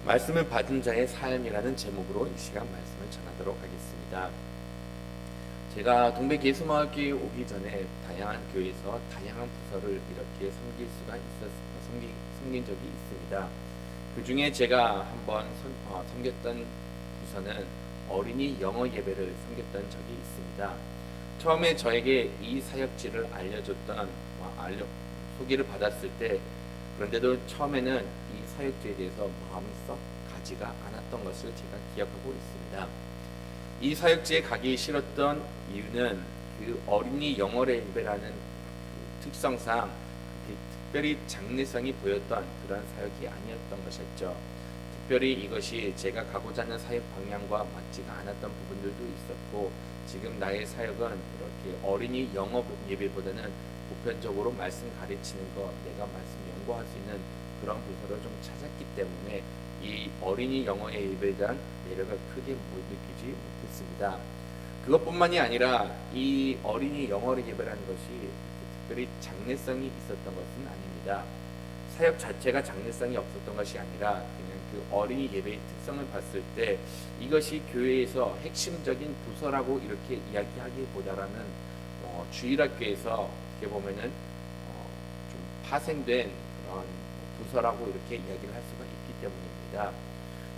말씀을 받은 자의 삶이라는 제목으로 이 시간 말씀을 전하도록 하겠습니다. 제가 동백예수마을교회 오기 전에 다양한 교회에서 다양한 부서를 이렇게 섬긴 적이 있습니다. 그 중에 제가 한번 섬겼던 부서는 어린이 영어 예배를 섬겼던 적이 있습니다. 처음에 저에게 이 사역지를 소개를 받았을 때, 그런데도 처음에는 이 사역지에 대해서 마음이 썩 가지가 않았던 것을 제가 기억하고 있습니다. 이 사역지에 가기 싫었던 이유는 그 어린이 영어 예배라는 그 특성상 특별히 장래성이 보였던 그런 사역이 아니었던 것이었죠. 특별히 이것이 제가 가고자 하는 사역 방향과 맞지가 않았던 부분들도 있었고, 지금 나의 사역은 이렇게 어린이 영어 예배보다는 보편적으로 말씀 가르치는 것, 내가 말씀 연구할 수 있는 그런 부서를 좀 찾았기 때문에 이 어린이 영어의 예배에 대한 매력을 크게 느끼지 못했습니다. 그것뿐만이 아니라 이 어린이 영어 예배라는 것이 특별히 장래성이 있었던 것은 아닙니다. 사역 자체가 장래성이 없었던 것이 아니라 그냥 그 어린이 예배의 특성을 봤을 때 이것이 교회에서 핵심적인 부서라고 이렇게 이야기하기보다는 주일학교에서 어떻게 보면은 좀 파생된 그런 부서라고 이렇게 이야기를 할 수가 있기 때문입니다.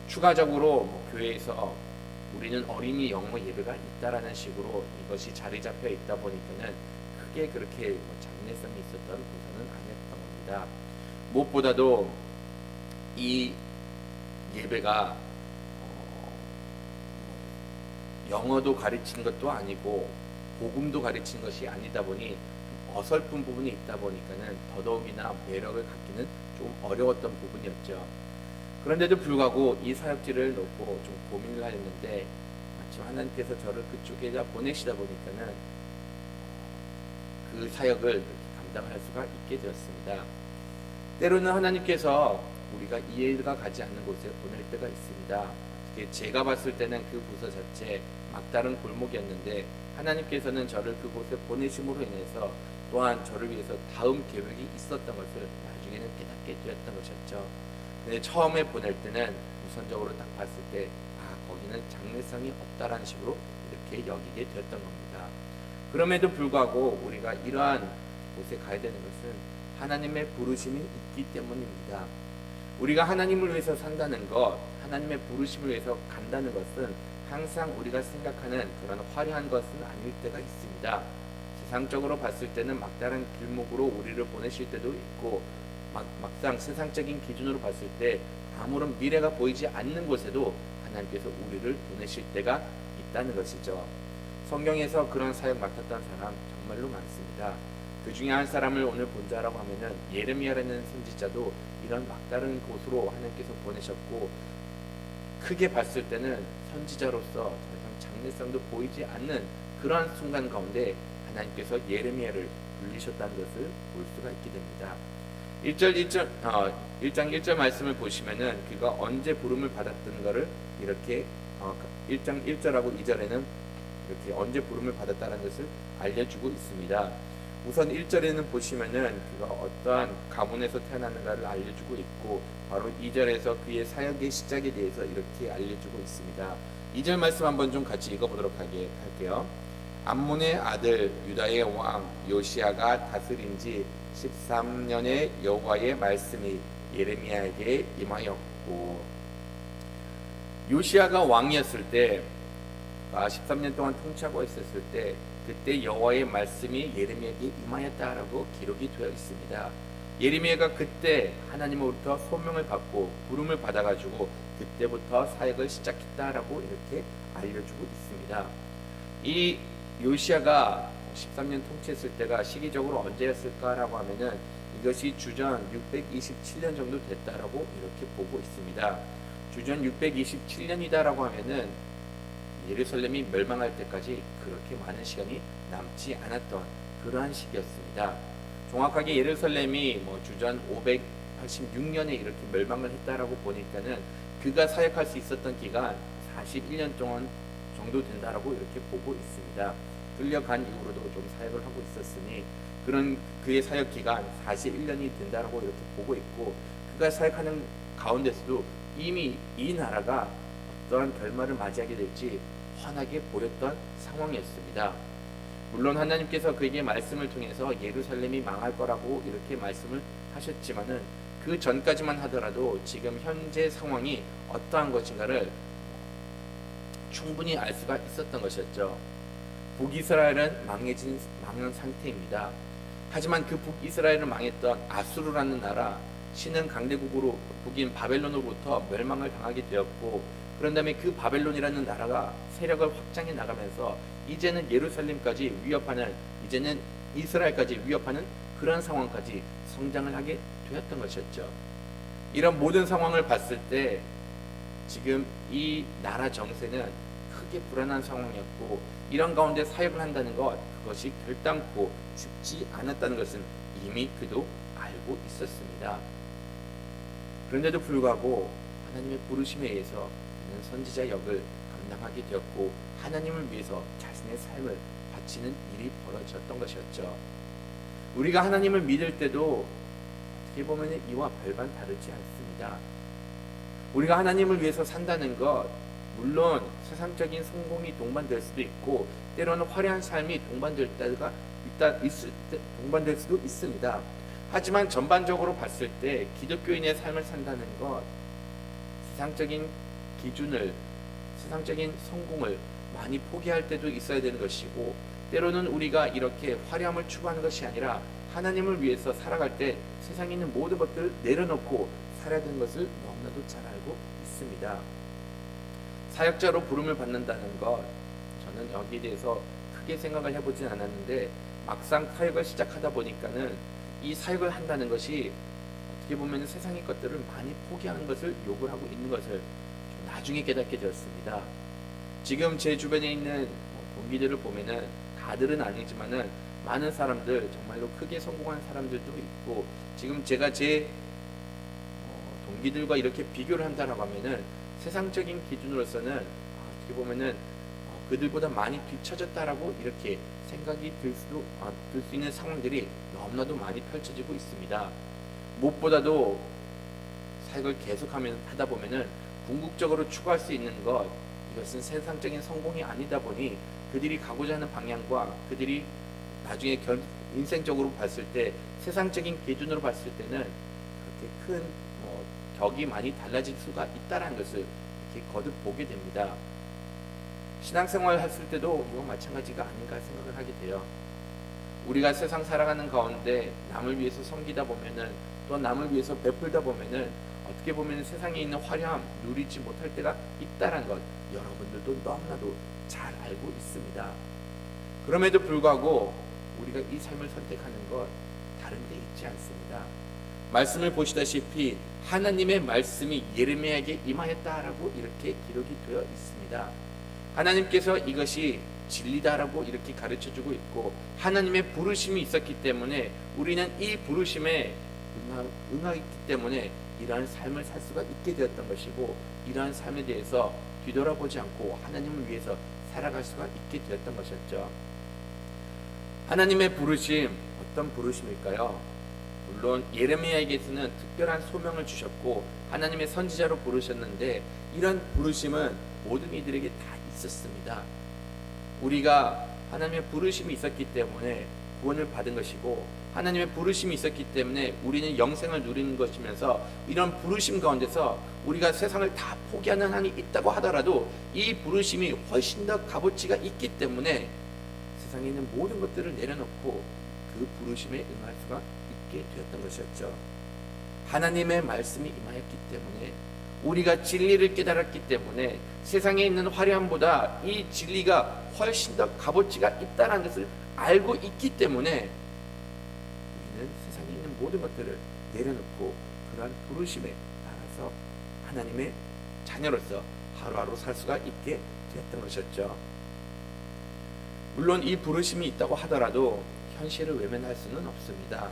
추가적으로 교회에서 우리는 어린이 영어 예배가 있다라는 식으로 이것이 자리 잡혀 있다 보니까는 크게 그렇게 장래성이 있었던 부서는 아니었던 겁니다. 무엇보다도 이 예배가 영어도 가르치는 것도 아니고 복음도 가르치는 것이 아니다 보니 어설픈 부분이 있다 보니까는 더더욱이나 매력을 갖기는 좀 어려웠던 부분이었죠. 그런데도 불구하고 이 사역지를 놓고 좀 고민을 하였는데 마침 하나님께서 저를 그쪽에다 보내시다 보니까는 그 사역을 감당할 수가 있게 되었습니다. 때로는 하나님께서 우리가 이해가 가지 않는 곳에 보낼 때가 있습니다. 제가 봤을 때는 그 부서 자체 막다른 골목이었는데 하나님께서는 저를 그곳에 보내심으로 인해서 또한 저를 위해서 다음 계획이 있었던 것을 나중에는 깨닫게 되었던 것이었죠. 근데 처음에 보낼 때는 우선적으로 딱 봤을 때 거기는 장래성이 없다라는 식으로 이렇게 여기게 되었던 겁니다. 그럼에도 불구하고 우리가 이러한 곳에 가야 되는 것은 하나님의 부르심이 있기 때문입니다. 우리가 하나님을 위해서 산다는 것, 하나님의 부르심을 위해서 간다는 것은 항상 우리가 생각하는 그런 화려한 것은 아닐 때가 있습니다. 세상적으로 봤을 때는 막다른 길목으로 우리를 보내실 때도 있고, 막상 세상적인 기준으로 봤을 때 아무런 미래가 보이지 않는 곳에도 하나님께서 우리를 보내실 때가 있다는 것이죠. 성경에서 그런 사역 맡았던 사람 정말로 많습니다. 그 중에 한 사람을 오늘 본자라고 하면은 예레미야라는 선지자도 이런 막다른 곳으로 하나님께서 보내셨고, 크게 봤을 때는 선지자로서 더 이상 장래성도 보이지 않는 그러한 순간 가운데 하나님께서 예레미야를 불리셨다는 것을 볼 수가 있게 됩니다. 1장 1절 말씀을 보시면은 그가 언제 부름을 받았던 것을 이렇게 1장 1절하고 2절에는 이렇게 언제 부름을 받았다는 것을 알려주고 있습니다. 우선 1절에는 보시면은 그가 어떠한 가문에서 태어났는가를 알려주고 있고, 바로 2절에서 그의 사역의 시작에 대해서 이렇게 알려주고 있습니다. 2절 말씀 한번 좀 같이 읽어보도록 할게요. 암몬의 아들 유다의 왕 요시야가 다스린 지 13년의 여호와의 말씀이 예레미야에게 임하였고, 요시야가 왕이었을 때 13년 동안 통치하고 있었을 때 그때 여호와의 말씀이 예레미야에게 임하였다라고 기록이 되어 있습니다. 예레미야가 그때 하나님으로부터 소명을 받고 부름을 받아가지고 그때부터 사역을 시작했다라고 이렇게 알려주고 있습니다. 이 요시야가 13년 통치했을 때가 시기적으로 언제였을까라고 하면은 이것이 주전 627년 정도 됐다라고 이렇게 보고 있습니다. 주전 627년이다라고 하면은 예루살렘이 멸망할 때까지 그렇게 많은 시간이 남지 않았던 그러한 시기였습니다. 정확하게 예루살렘이 주전 586년에 이렇게 멸망을 했다라고 보니까는 그가 사역할 수 있었던 기간 41년 동안 정도 된다라고 이렇게 보고 있습니다. 끌려간 이후로도 좀 사역을 하고 있었으니 그런 그의 사역 기간 41년이 된다라고 이렇게 보고 있고, 그가 사역하는 가운데서도 이미 이 나라가 어떠한 결말을 맞이하게 될지 환하게 보였던 상황이었습니다. 물론 하나님께서 그에게 말씀을 통해서 예루살렘이 망할 거라고 이렇게 말씀을 하셨지만은 그 전까지만 하더라도 지금 현재 상황이 어떠한 것인가를 충분히 알 수가 있었던 것이었죠. 북이스라엘은 망한 상태입니다. 하지만 그 북이스라엘을 망했던 아수르라는 나라, 신은 강대국으로 북인 바벨론으로부터 멸망을 당하게 되었고, 그런 다음에 그 바벨론이라는 나라가 세력을 확장해 나가면서 이제는 예루살렘까지 위협하는, 이제는 이스라엘까지 위협하는 그런 상황까지 성장을 하게 되었던 것이었죠. 이런 모든 상황을 봤을 때 지금 이 나라 정세는 크게 불안한 상황이었고, 이런 가운데 사역을 한다는 것, 그것이 결단코 쉽지 않았다는 것은 이미 그도 알고 있었습니다. 그런데도 불구하고 하나님의 부르심에 의해서 그는 선지자 역을 감당하게 되었고, 하나님을 위해서 자신의 삶을 바치는 일이 벌어졌던 것이었죠. 우리가 하나님을 믿을 때도 어떻게 보면 이와 별반 다르지 않습니다. 우리가 하나님을 위해서 산다는 것, 물론 세상적인 성공이 동반될 수도 있고 때로는 화려한 삶이 동반될 수도 있습니다. 하지만 전반적으로 봤을 때 기독교인의 삶을 산다는 것, 세상적인 기준을, 세상적인 성공을 많이 포기할 때도 있어야 되는 것이고, 때로는 우리가 이렇게 화려함을 추구하는 것이 아니라 하나님을 위해서 살아갈 때 세상에 있는 모든 것들을 내려놓고 살아야 되는 것을 너무나도 잘 알고 있습니다. 사역자로 부름을 받는다는 것, 저는 여기에 대해서 크게 생각을 해보진 않았는데 막상 사역을 시작하다 보니까는 이 사역을 한다는 것이 어떻게 보면 세상의 것들을 많이 포기하는 것을 요구를 하고 있는 것을 나중에 깨닫게 되었습니다. 지금 제 주변에 있는 동기들을 보면은 다들은 아니지만은 많은 사람들, 정말로 크게 성공한 사람들도 있고, 지금 제가 제 동기들과 이렇게 비교를 한다라고 하면은 세상적인 기준으로서는 어떻게 보면은 그들보다 많이 뒤처졌다라고 이렇게 생각이 들 수 있는 상황들이 너무나도 많이 펼쳐지고 있습니다. 무엇보다도 사역을 계속하면 하다 보면은 궁극적으로 추구할 수 있는 것, 이것은 세상적인 성공이 아니다 보니 그들이 가고자 하는 방향과 그들이 나중에 인생적으로 봤을 때 세상적인 기준으로 봤을 때는 그렇게 큰 격이 많이 달라질 수가 있다는 것을 이렇게 거듭 보게 됩니다. 신앙생활 했을 때도 이와 마찬가지가 아닌가 생각을 하게 돼요. 우리가 세상 살아가는 가운데 남을 위해서 섬기다 보면은, 또 남을 위해서 베풀다 보면은 어떻게 보면 세상에 있는 화려함 누리지 못할 때가 있다는 것, 여러분들도 너무나도 잘 알고 있습니다. 그럼에도 불구하고 우리가 이 삶을 선택하는 것 다른 데 있지 않습니다. 말씀을 보시다시피 하나님의 말씀이 예레미야에게 임하였다라고 이렇게 기록이 되어 있습니다. 하나님께서 이것이 진리다라고 이렇게 가르쳐주고 있고, 하나님의 부르심이 있었기 때문에 우리는 이 부르심에 응하기 때문에 이러한 삶을 살 수가 있게 되었던 것이고, 이러한 삶에 대해서 뒤돌아보지 않고 하나님을 위해서 살아갈 수가 있게 되었던 것이었죠. 하나님의 부르심, 어떤 부르심일까요? 물론 예레미야에게서는 특별한 소명을 주셨고 하나님의 선지자로 부르셨는데, 이런 부르심은 모든 이들에게 다 있었습니다. 우리가 하나님의 부르심이 있었기 때문에 구원을 받은 것이고, 하나님의 부르심이 있었기 때문에 우리는 영생을 누리는 것이면서, 이런 부르심 가운데서 우리가 세상을 다 포기하는 한이 있다고 하더라도 이 부르심이 훨씬 더 값어치가 있기 때문에 세상에 있는 모든 것들을 내려놓고 그 부르심에 응할 수가 있게 되었던 것이었죠. 하나님의 말씀이 임하였기 때문에, 우리가 진리를 깨달았기 때문에 세상에 있는 화려함보다 이 진리가 훨씬 더 값어치가 있다는 것을 알고 있기 때문에 우리는 세상에 있는 모든 것들을 내려놓고 그러한 부르심에 따라서 하나님의 자녀로서 하루하루 살 수가 있게 되었던 것이었죠. 물론 이 부르심이 있다고 하더라도 현실을 외면할 수는 없습니다.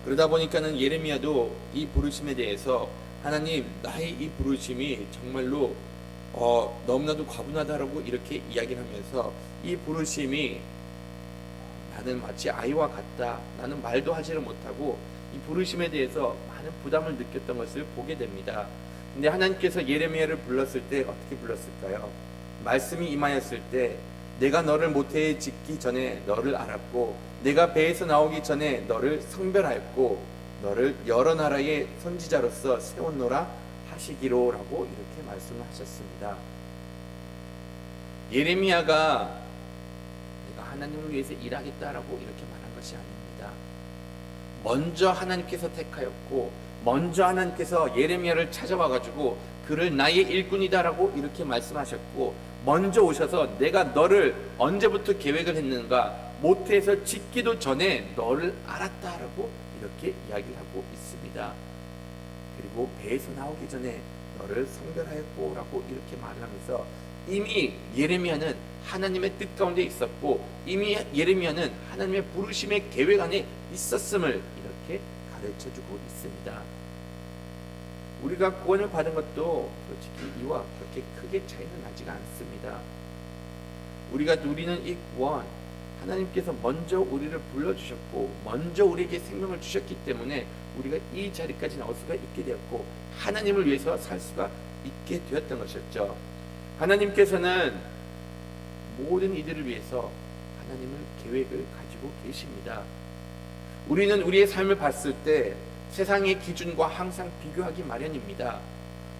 그러다 보니까는 예레미야도 이 부르심에 대해서 하나님, 나의 이 부르심이 정말로 너무나도 과분하다라고 이렇게 이야기를 하면서, 이 부르심이 나는 마치 아이와 같다, 나는 말도 하지를 못하고 이 부르심에 대해서 많은 부담을 느꼈던 것을 보게 됩니다. 근데 하나님께서 예레미야를 불렀을 때 어떻게 불렀을까요? 말씀이 임하였을 때 내가 너를 모태에 짓기 전에 너를 알았고 내가 배에서 나오기 전에 너를 성별하였고 너를 여러 나라의 선지자로서 세웠노라 하시기로라고 이렇게 말씀을 하셨습니다. 예레미야가 내가 하나님을 위해서 일하겠다라고 이렇게 말한 것이 아닙니다. 먼저 하나님께서 택하였고 먼저 하나님께서 예레미야를 찾아와가지고 그를 나의 일꾼이다라고 이렇게 말씀하셨고 먼저 오셔서 내가 너를 언제부터 계획을 했는가 모태에서 짓기도 전에 너를 알았다라고 이렇게 이야기를 하고 있습니다. 그리고 배에서 나오기 전에 너를 성별하였고 라고 이렇게 말을 하면서 이미 예레미야는 하나님의 뜻 가운데 있었고 이미 예레미야는 하나님의 부르심의 계획 안에 있었음을 이렇게 가르쳐주고 있습니다. 우리가 구원을 받은 것도 솔직히 이와 그렇게 크게 차이는 나지가 않습니다. 우리가 누리는 이 구원, 하나님께서 먼저 우리를 불러주셨고 먼저 우리에게 생명을 주셨기 때문에 우리가 이 자리까지 나올 수가 있게 되었고 하나님을 위해서 살 수가 있게 되었던 것이었죠. 하나님께서는 모든 이들을 위해서 하나님을 계획을 가지고 계십니다. 우리는 우리의 삶을 봤을 때 세상의 기준과 항상 비교하기 마련입니다.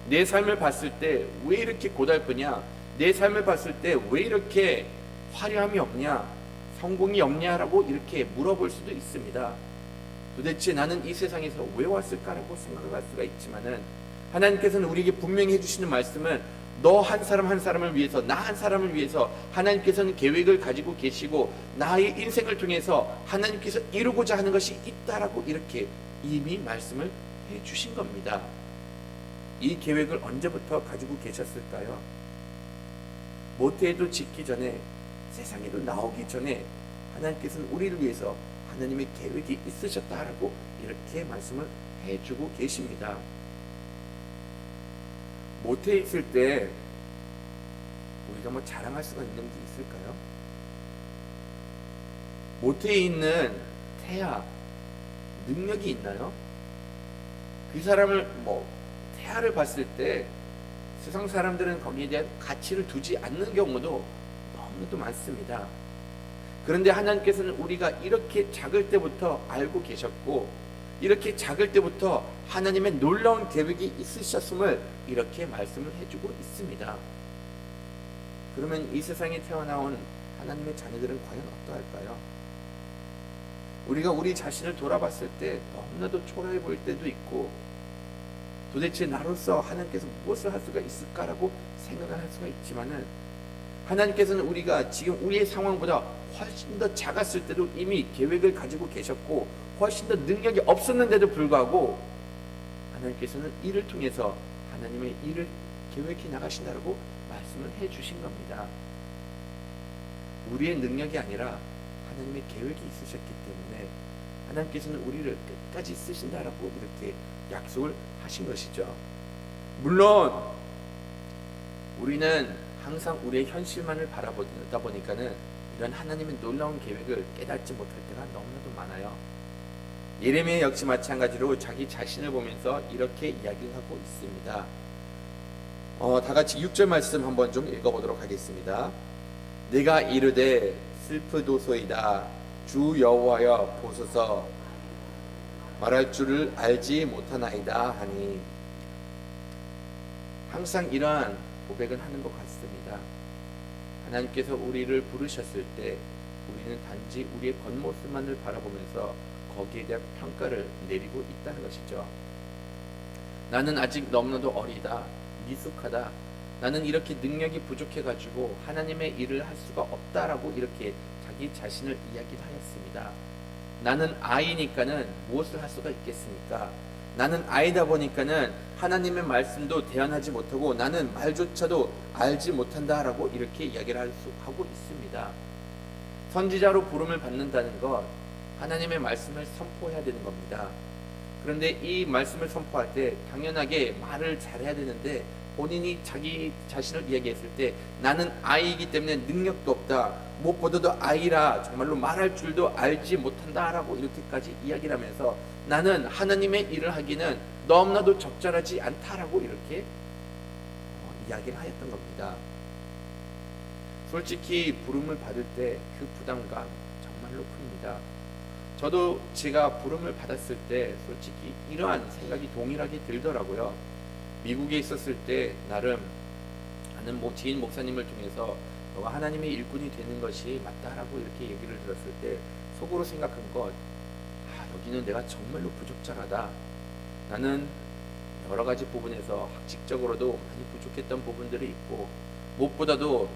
내 삶을 봤을 때 왜 이렇게 고달프냐? 내 삶을 봤을 때 왜 이렇게 화려함이 없냐? 성공이 없냐라고 이렇게 물어볼 수도 있습니다. 도대체 나는 이 세상에서 왜 왔을까라고 생각할 수가 있지만은 하나님께서는 우리에게 분명히 해주시는 말씀은 너 한 사람 한 사람을 위해서 나 한 사람을 위해서 하나님께서는 계획을 가지고 계시고 나의 인생을 통해서 하나님께서 이루고자 하는 것이 있다라고 이렇게 이미 말씀을 해주신 겁니다. 이 계획을 언제부터 가지고 계셨을까요? 모태에도 짓기 전에 세상에도 나오기 전에 하나님께서는 우리를 위해서 하나님의 계획이 있으셨다라고 이렇게 말씀을 해주고 계십니다. 모태에 있을 때 우리가 뭐 자랑할 수가 있는 게 있을까요? 모태에 있는 태아 능력이 있나요? 그 사람을 태아를 봤을 때 세상 사람들은 거기에 대한 가치를 두지 않는 경우도 너무도 많습니다. 그런데 하나님께서는 우리가 이렇게 작을 때부터 알고 계셨고 이렇게 작을 때부터 하나님의 놀라운 계획이 있으셨음을 이렇게 말씀을 해주고 있습니다. 그러면 이 세상에 태어나온 하나님의 자녀들은 과연 어떠할까요? 우리가 우리 자신을 돌아봤을 때 너무나도 초라해 보일 때도 있고 도대체 나로서 하나님께서 무엇을 할 수가 있을까라고 생각을 할 수가 있지만은 하나님께서는 우리가 지금 우리의 상황보다 훨씬 더 작았을 때도 이미 계획을 가지고 계셨고 훨씬 더 능력이 없었는데도 불구하고 하나님께서는 이를 통해서 하나님의 일을 계획해 나가신다고 말씀을 해주신 겁니다. 우리의 능력이 아니라 하나님의 계획이 있으셨기 때문에 하나님께서는 우리를 끝까지 쓰신다라고 이렇게 약속을 하신 것이죠. 물론 우리는 항상 우리의 현실만을 바라보다 보니까는 이런 하나님의 놀라운 계획을 깨닫지 못할 때가 너무나도 많아요. 예레미야 역시 마찬가지로 자기 자신을 보면서 이렇게 이야기를 하고 있습니다. 다 같이 6절 말씀 한번 좀 읽어보도록 하겠습니다. 내가 이르되 슬프도소이다 주 여호와여 보소서 말할 줄을 알지 못하나이다 하니 항상 이러한 고백을 하는 것 같습니다. 하나님께서 우리를 부르셨을 때 우리는 단지 우리의 겉모습만을 바라보면서 거기에 대한 평가를 내리고 있다는 것이죠. 나는 아직 너무나도 어리다, 미숙하다, 나는 이렇게 능력이 부족해가지고 하나님의 일을 할 수가 없다라고 이렇게 자기 자신을 이야기를 하였습니다. 나는 아이니까는 무엇을 할 수가 있겠습니까? 나는 아이다 보니까는 하나님의 말씀도 대언하지 못하고 나는 말조차도 알지 못한다라고 이렇게 이야기를 하고 있습니다. 선지자로 부름을 받는다는 것, 하나님의 말씀을 선포해야 되는 겁니다. 그런데 이 말씀을 선포할 때 당연하게 말을 잘해야 되는데 본인이 자기 자신을 이야기했을 때 나는 아이이기 때문에 능력도 없다. 무엇보다도 아이라 정말로 말할 줄도 알지 못한다라고 이렇게까지 이야기를 하면서 나는 하나님의 일을 하기는 너무나도 적절하지 않다라고 이렇게 이야기를 하였던 겁니다. 솔직히 부름을 받을 때 그 부담감 정말로 큽니다. 저도 제가 부름을 받았을 때 솔직히 이러한 생각이 동일하게 들더라고요. 미국에 있었을 때 나름 아는 지인 목사님을 통해서 너가 하나님의 일꾼이 되는 것이 맞다라고 이렇게 얘기를 들었을 때 속으로 생각한 것, 여기는 내가 정말로 부족자라다. 나는 여러 가지 부분에서 학식적으로도 많이 부족했던 부분들이 있고, 무엇보다도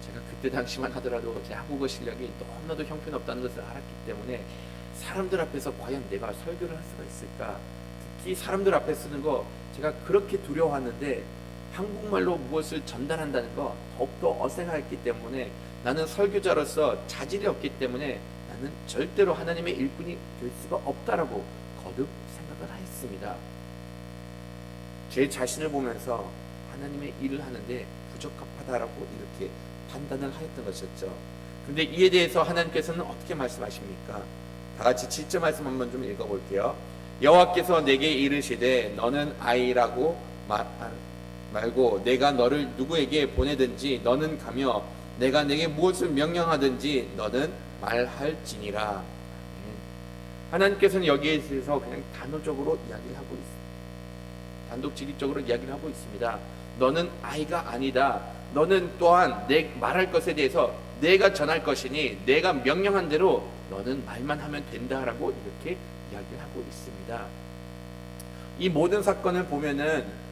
제가 그때 당시만 하더라도 제 한국어 실력이 너무나도 형편없다는 것을 알았기 때문에 사람들 앞에서 과연 내가 설교를 할 수가 있을까? 특히 사람들 앞에 쓰는 거 제가 그렇게 두려워하는데 한국말로 무엇을 전달한다는 거 더욱더 어색했기 때문에 나는 설교자로서 자질이 없기 때문에 나는 절대로 하나님의 일꾼이 될 수가 없다라고 거듭 생각을 하였습니다. 제 자신을 보면서 하나님의 일을 하는데 부적합하다라고 이렇게 판단을 하였던 것이었죠. 근데 이에 대해서 하나님께서는 어떻게 말씀하십니까? 다 같이 7절 말씀 한번 좀 읽어볼게요. 여호와께서 내게 이르시되 너는 아이라고 말고 내가 너를 누구에게 보내든지 너는 가며 내가 내게 무엇을 명령하든지 너는 말할지니라. 하나님께서는 여기에 대해서 그냥 단호적으로 이야기를 하고 있습니다. 단독직입적으로 이야기를 하고 있습니다. 너는 아이가 아니다. 너는 또한 내 말할 것에 대해서 내가 전할 것이니 내가 명령한 대로 너는 말만 하면 된다라고 이렇게 이야기를 하고 있습니다. 이 모든 사건을 보면은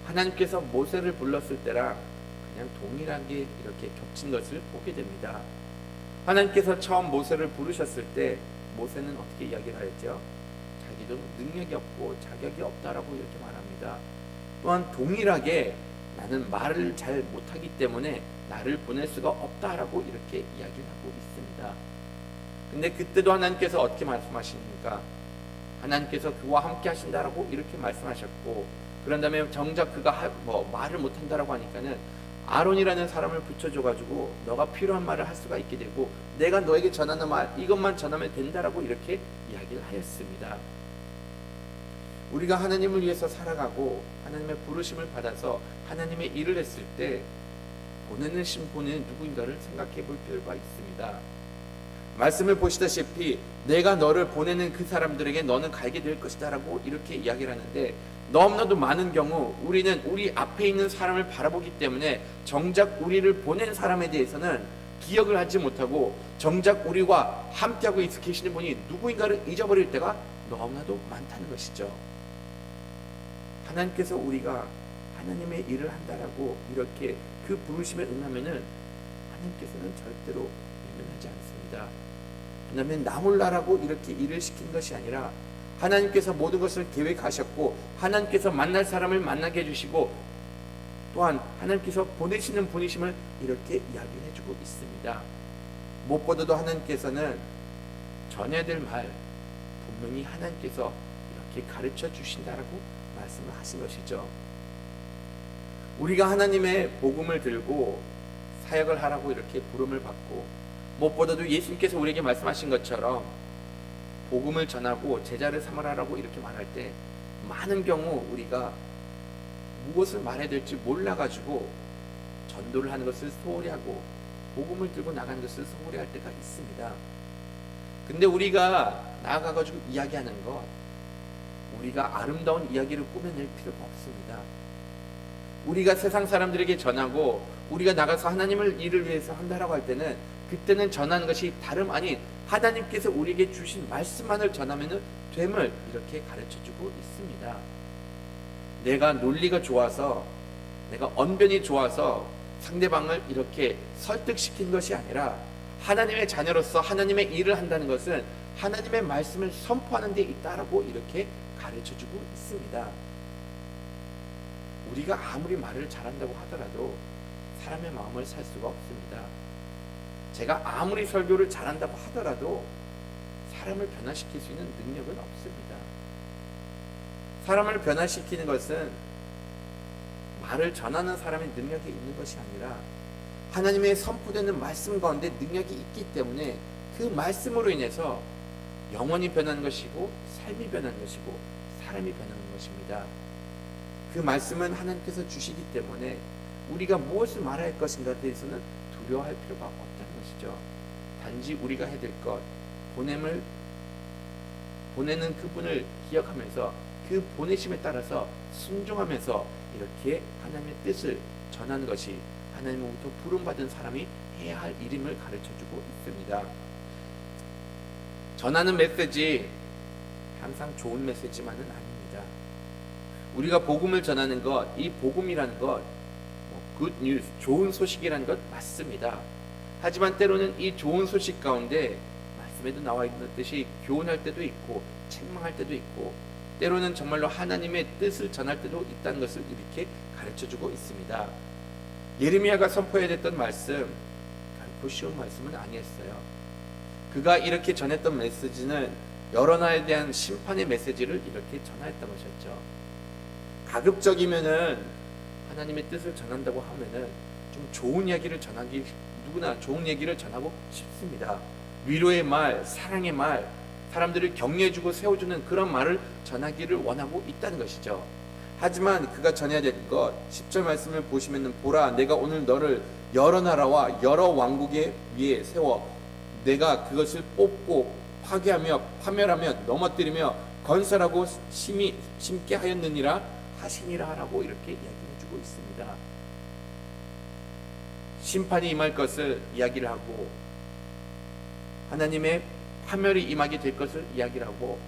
하나님께서 모세를 불렀을 때랑 그냥 동일하게 이렇게 겹친 것을 보게 됩니다. 하나님께서 처음 모세를 부르셨을 때 모세는 어떻게 이야기를 하였죠? 자기도 능력이 없고 자격이 없다라고 이렇게 말합니다. 또한 동일하게 나는 말을 잘 못하기 때문에 나를 보낼 수가 없다라고 이렇게 이야기를 하고 있습니다. 근데 그때도 하나님께서 어떻게 말씀하십니까? 하나님께서 그와 함께 하신다라고 이렇게 말씀하셨고, 그런 다음에 정작 그가 말을 못한다라고 하니까는 아론이라는 사람을 붙여줘가지고 너가 필요한 말을 할 수가 있게 되고 내가 너에게 전하는 말 이것만 전하면 된다라고 이렇게 이야기를 하였습니다. 우리가 하나님을 위해서 살아가고 하나님의 부르심을 받아서 하나님의 일을 했을 때 보내는 신분은 누구인가를 생각해 볼 필요가 있습니다. 말씀을 보시다시피 내가 너를 보내는 그 사람들에게 너는 가게 될 것이다 라고 이렇게 이야기를 하는데, 너무나도 많은 경우 우리는 우리 앞에 있는 사람을 바라보기 때문에 정작 우리를 보낸 사람에 대해서는 기억을 하지 못하고 정작 우리와 함께하고 계시는 분이 누구인가를 잊어버릴 때가 너무나도 많다는 것이죠. 하나님께서 우리가 하나님의 일을 한다라고 이렇게 그 부르심에 응하면은 하나님께서는 절대로 외면하지 않습니다. 왜냐하면 나 몰라라고 이렇게 일을 시킨 것이 아니라 하나님께서 모든 것을 계획하셨고 하나님께서 만날 사람을 만나게 해주시고 또한 하나님께서 보내시는 분이심을 이렇게 이야기를 해주고 있습니다. 무엇보다도 하나님께서는 전해야 될 말 분명히 하나님께서 이렇게 가르쳐 주신다라고 말씀을 하신 것이죠. 우리가 하나님의 복음을 들고 사역을 하라고 이렇게 부름을 받고, 무엇보다도 예수님께서 우리에게 말씀하신 것처럼 복음을 전하고 제자를 삼으라고 이렇게 말할 때 많은 경우 우리가 무엇을 말해야 될지 몰라가지고 전도를 하는 것을 소홀히 하고 복음을 들고 나가는 것을 소홀히 할 때가 있습니다. 근데 우리가 나아가가지고 이야기하는 것, 우리가 아름다운 이야기를 꾸며낼 필요가 없습니다. 우리가 세상 사람들에게 전하고 우리가 나가서 하나님을 일을 위해서 한다라고 할 때는 그때는 전하는 것이 다름 아닌 하나님께서 우리에게 주신 말씀만을 전하면 됨을 이렇게 가르쳐주고 있습니다. 내가 논리가 좋아서 내가 언변이 좋아서 상대방을 이렇게 설득시킨 것이 아니라 하나님의 자녀로서 하나님의 일을 한다는 것은 하나님의 말씀을 선포하는 데 있다라고 이렇게 가르쳐주고 있습니다. 우리가 아무리 말을 잘한다고 하더라도 사람의 마음을 살 수가 없습니다. 제가 아무리 설교를 잘한다고 하더라도 사람을 변화시킬 수 있는 능력은 없습니다. 사람을 변화시키는 것은 말을 전하는 사람의 능력이 있는 것이 아니라 하나님의 선포되는 말씀 가운데 능력이 있기 때문에 그 말씀으로 인해서 영혼이 변하는 것이고 삶이 변하는 것이고 사람이 변하는 것입니다. 그 말씀은 하나님께서 주시기 때문에 우리가 무엇을 말할 것인가에 대해서는 두려워할 필요가 없다는 것이죠. 단지 우리가 해야 될 것, 보내는 그분을 기억하면서 그 보내심에 따라서 순종하면서 이렇게 하나님의 뜻을 전하는 것이 하나님으로부터 부름받은 사람이 해야 할 일임을 가르쳐주고 있습니다. 전하는 메시지 항상 좋은 메시지만은 아닙니다. 우리가 복음을 전하는 것, 이 복음이라는 것, good news, 좋은 소식이라는 것 맞습니다. 하지만 때로는 이 좋은 소식 가운데 말씀에도 나와 있듯이 교훈할 때도 있고 책망할 때도 있고 때로는 정말로 하나님의 뜻을 전할 때도 있다는 것을 이렇게 가르쳐주고 있습니다. 예레미야가 선포해야 됐던 말씀 결코 쉬운 말씀은 아니었어요. 그가 이렇게 전했던 메시지는 여러 나라에 대한 심판의 메시지를 이렇게 전하였던 것이었죠. 가급적이면은 하나님의 뜻을 전한다고 하면은 좀 좋은 이야기를 전하기, 누구나 좋은 얘기를 전하고 싶습니다. 위로의 말, 사랑의 말, 사람들을 격려해주고 세워주는 그런 말을 전하기를 원하고 있다는 것이죠. 하지만 그가 전해야 될 것, 10절 말씀을 보시면은 보라, 내가 오늘 너를 여러 나라와 여러 왕국에 위에 세워 내가 그것을 뽑고 파괴하며 파멸하며 넘어뜨리며 건설하고 심게 하였느니라 하시니라 라고 이렇게 이야기해주고 있습니다. 심판이 임할 것을 이야기를 하고 하나님의 파멸이 임하게 될 것을 이야기를 하고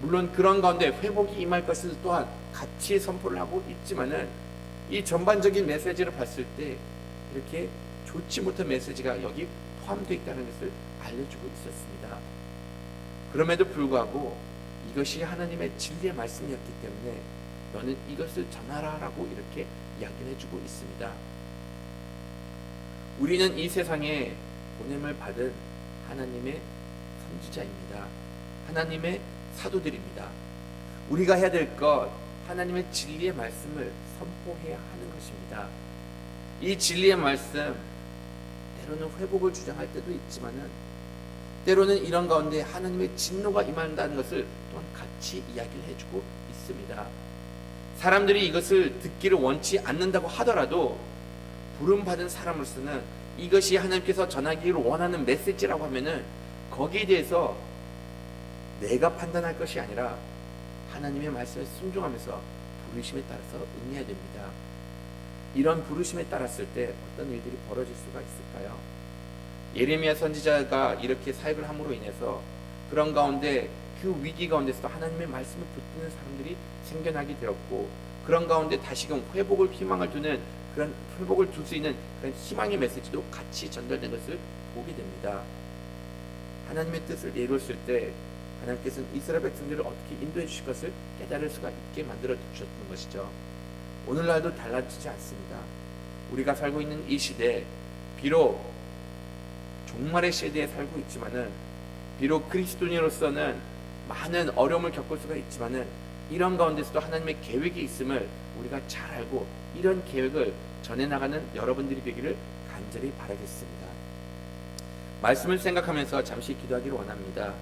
물론 그런 가운데 회복이 임할 것을 또한 같이 선포를 하고 있지만은 이 전반적인 메시지를 봤을 때 이렇게 좋지 못한 메시지가 여기 포함되어 있다는 것을 알려주고 있었습니다. 그럼에도 불구하고 이것이 하나님의 진리의 말씀이었기 때문에 너는 이것을 전하라 라고 이렇게 이야기를 해주고 있습니다. 우리는 이 세상에 보냄을 받은 하나님의 선지자입니다. 하나님의 사도들입니다. 우리가 해야 될 것, 하나님의 진리의 말씀을 선포해야 하는 것입니다. 이 진리의 말씀, 때로는 회복을 주장할 때도 있지만은 때로는 이런 가운데 하나님의 진노가 임한다는 것을 또한 같이 이야기를 해주고 있습니다. 사람들이 이것을 듣기를 원치 않는다고 하더라도 부름받은 사람으로서는 이것이 하나님께서 전하기를 원하는 메시지라고 하면은 거기에 대해서 내가 판단할 것이 아니라 하나님의 말씀에 순종하면서 부르심에 따라서 응해야 됩니다. 이런 부르심에 따랐을 때 어떤 일들이 벌어질 수가 있을까요? 예레미야 선지자가 이렇게 사역을 함으로 인해서 그런 가운데 그 위기 가운데서도 하나님의 말씀을 붙드는 사람들이 생겨나게 되었고 그런 가운데 다시금 회복을 희망을 두는 그런 회복을 둘 수 있는 그런 희망의 메시지도 같이 전달된 것을 보게 됩니다. 하나님의 뜻을 이루었을 때 하나님께서는 이스라엘 백성들을 어떻게 인도해 주실 것을 깨달을 수가 있게 만들어 주셨던 것이죠. 오늘날도 달라지지 않습니다. 우리가 살고 있는 이 시대, 비록 종말의 시대에 살고 있지만은 비록 그리스도인으로서는 많은 어려움을 겪을 수가 있지만은 이런 가운데서도 하나님의 계획이 있음을 우리가 잘 알고 이런 계획을 전해나가는 여러분들이 되기를 간절히 바라겠습니다. 말씀을 생각하면서 잠시 기도하기를 원합니다.